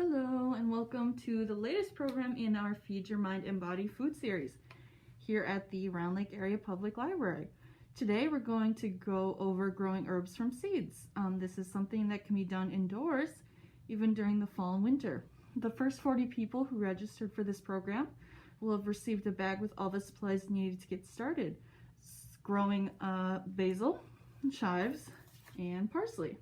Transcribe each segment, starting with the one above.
Hello and welcome to the latest program in our Feed Your Mind and Body food series here at the Round Lake Area Public Library. Today we're going to go over growing herbs from seeds. This is something that can be done indoors even during the fall and winter. The first 40 people who registered for this program will have received a bag with all the supplies needed to get started. Growing basil, chives, and parsley.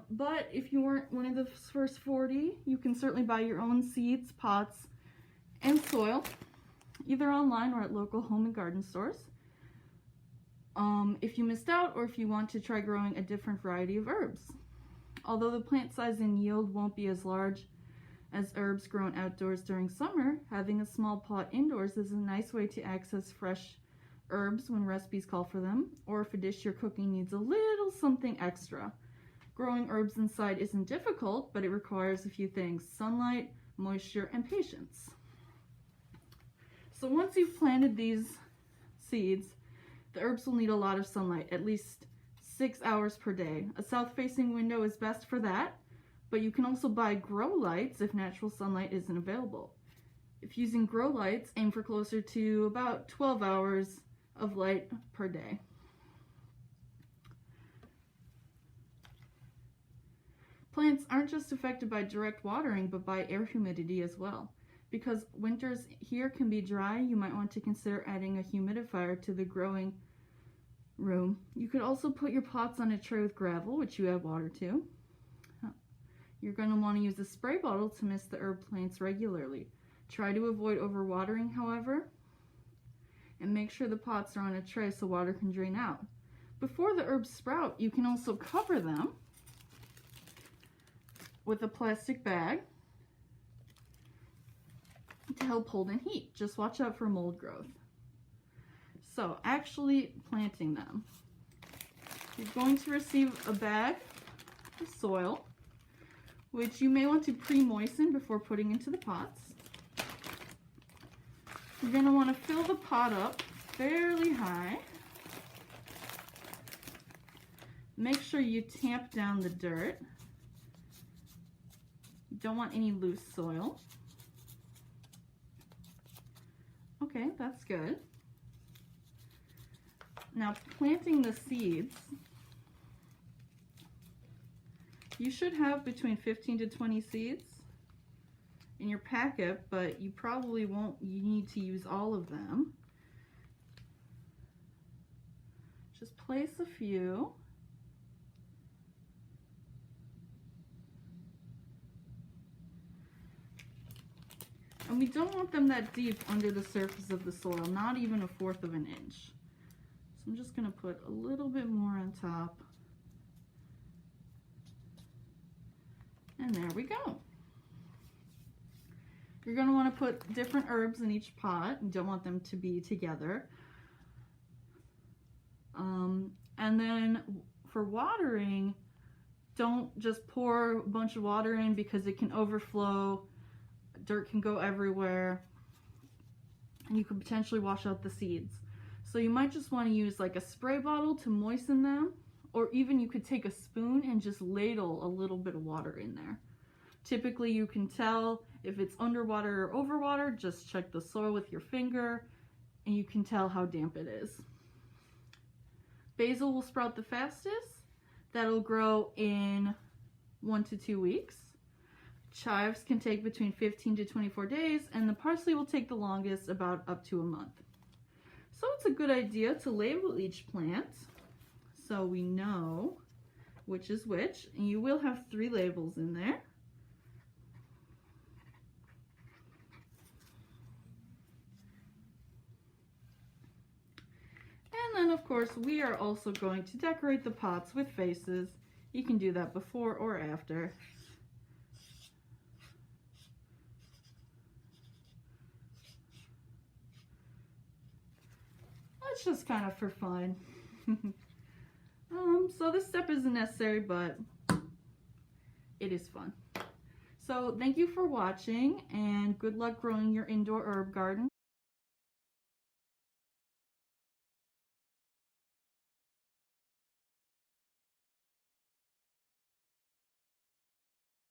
But if you weren't one of the first 40, you can certainly buy your own seeds, pots, and soil, either online or at local home and garden stores. If you missed out or if you want to try growing a different variety of herbs. Although the plant size and yield won't be as large as herbs grown outdoors during summer, having a small pot indoors is a nice way to access fresh herbs when recipes call for them, or if a dish you're cooking needs a little something extra. Growing herbs inside isn't difficult, but it requires a few things: sunlight, moisture, and patience. So once you've planted these seeds, the herbs will need a lot of sunlight, at least 6 hours per day. A south-facing window is best for that, but you can also buy grow lights if natural sunlight isn't available. If using grow lights, aim for closer to about 12 hours of light per day. Plants aren't just affected by direct watering, but by air humidity as well. Because winters here can be dry, you might want to consider adding a humidifier to the growing room. You could also put your pots on a tray with gravel, which you add water to. You're going to want to use a spray bottle to mist the herb plants regularly. Try to avoid overwatering, however, and make sure the pots are on a tray so water can drain out. Before the herbs sprout, you can also cover them with a plastic bag to help hold in heat. Just watch out for mold growth. So, actually planting them. You're going to receive a bag of soil, which you may want to pre-moisten before putting into the pots. You're going to want to fill the pot up fairly high. Make sure you tamp down the dirt. You don't want any loose soil. Okay, that's good. Now, planting the seeds, you should have between 15 to 20 seeds in your packet, but you probably won't need to use all of them. Just place a few. And we don't want them that deep under the surface of the soil, not even 1/4 of an inch. So I'm just going to put a little bit more on top. And there we go. You're going to want to put different herbs in each pot. You don't want them to be together. And then for watering, don't just pour a bunch of water in because it can overflow. Dirt can go everywhere, and you could potentially wash out the seeds. So you might just want to use like a spray bottle to moisten them, or even you could take a spoon and just ladle a little bit of water in there. Typically you can tell if it's underwater or overwater. Just check the soil with your finger and you can tell how damp it is. Basil will sprout the fastest. That'll grow in 1 to 2 weeks. Chives can take between 15 to 24 days, and the parsley will take the longest, about up to a month. So it's a good idea to label each plant so we know which is which, and you will have 3 labels in there. And then of course we are also going to decorate the pots with faces. You can do that before or after. It's just kind of for fun. So this step isn't necessary, but it is fun. So thank you for watching, and good luck growing your indoor herb garden.